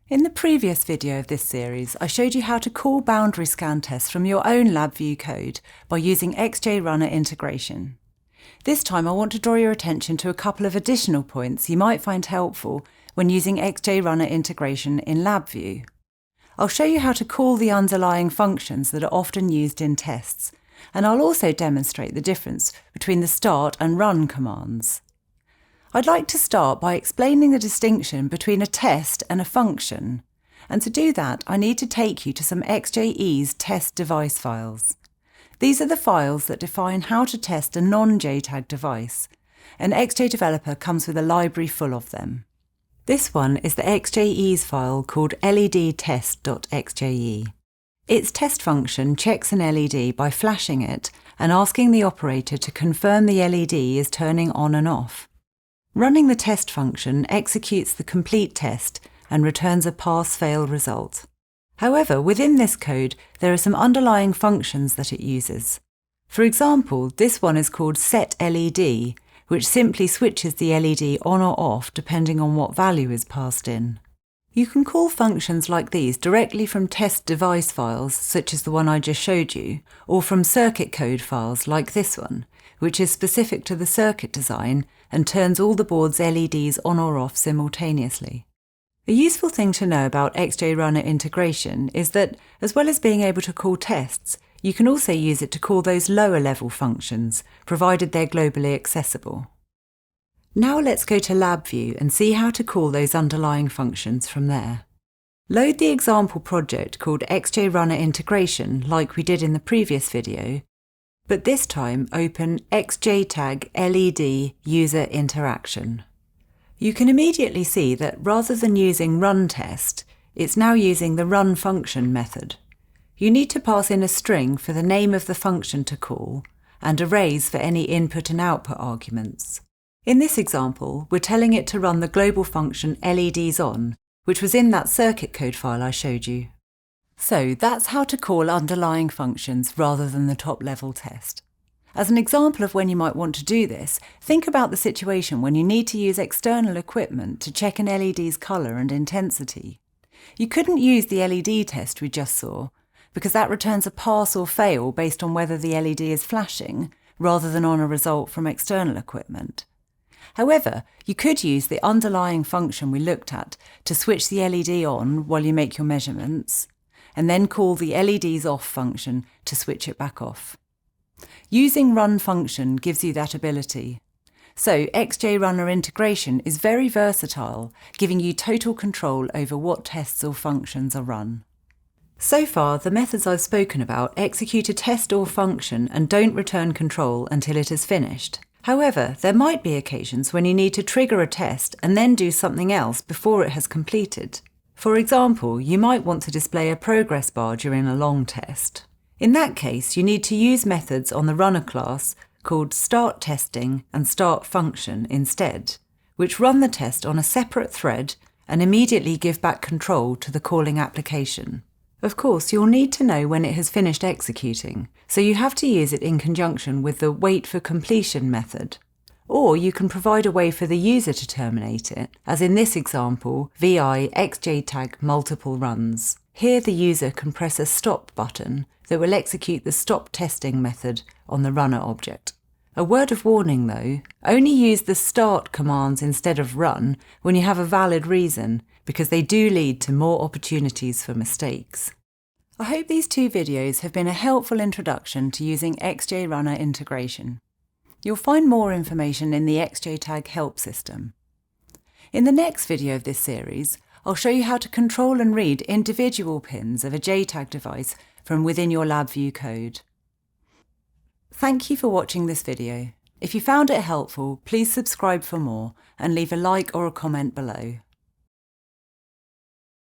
In the previous video of this series, I showed you how to call boundary scan tests from your own LabVIEW code by using XJRunner integration. This time I want to draw your attention to a couple of additional points you might find helpful when using XJRunner integration in LabVIEW. I'll show you how to call the underlying functions that are often used in tests, and I'll also demonstrate the difference between the start and run commands. I'd like to start by explaining the distinction between a test and a function, and to do that I need to take you to some XJEase test device files. These are the files that define how to test a non-JTAG device, and XJDeveloper comes with a library full of them. This one is the XJEase file called ledtest.xje. Its test function checks an LED by flashing it and asking the operator to confirm the LED is turning on and off. Running the test function executes the complete test and returns a pass-fail result. However, within this code, there are some underlying functions that it uses. For example, this one is called setLED, which simply switches the LED on or off depending on what value is passed in. You can call functions like these directly from test device files, such as the one I just showed you, or from circuit code files like this one, which is specific to the circuit design and turns all the board's LEDs on or off simultaneously. A useful thing to know about XJRunner integration is that, as well as being able to call tests, you can also use it to call those lower-level functions, provided they're globally accessible. Now let's go to LabVIEW and see how to call those underlying functions from there. Load the example project called XJRunner integration like we did in the previous video, but this time open XJTAG LED user interaction. You can immediately see that rather than using run test, it's now using the run function method. You need to pass in a string for the name of the function to call and arrays for any input and output arguments. In this example, we're telling it to run the global function LEDsOn, which was in that circuit code file I showed you. So that's how to call underlying functions rather than the top-level test. As an example of when you might want to do this, think about the situation when you need to use external equipment to check an LED's colour and intensity. You couldn't use the LED test we just saw, because that returns a pass or fail based on whether the LED is flashing, rather than on a result from external equipment. However, you could use the underlying function we looked at to switch the LED on while you make your measurements, and then call the LED's off function to switch it back off. Using run function gives you that ability. So XJRunner integration is very versatile, giving you total control over what tests or functions are run. So far, the methods I've spoken about execute a test or function and don't return control until it is finished. However, there might be occasions when you need to trigger a test and then do something else before it has completed. For example, you might want to display a progress bar during a long test. In that case, you need to use methods on the runner class called startTesting and startFunction instead, which run the test on a separate thread and immediately give back control to the calling application. Of course, you'll need to know when it has finished executing, so you have to use it in conjunction with the waitForCompletion method. Or you can provide a way for the user to terminate it, as in this example, vi xjtag multiple runs. Here the user can press a stop button that will execute the stop testing method on the runner object. A word of warning though, only use the start commands instead of run when you have a valid reason, because they do lead to more opportunities for mistakes. I hope these two videos have been a helpful introduction to using XJRunner integration. You'll find more information in the XJTAG help system. In the next video of this series, I'll show you how to control and read individual pins of a JTAG device from within your LabVIEW code. Thank you for watching this video. If you found it helpful, please subscribe for more and leave a like or a comment below.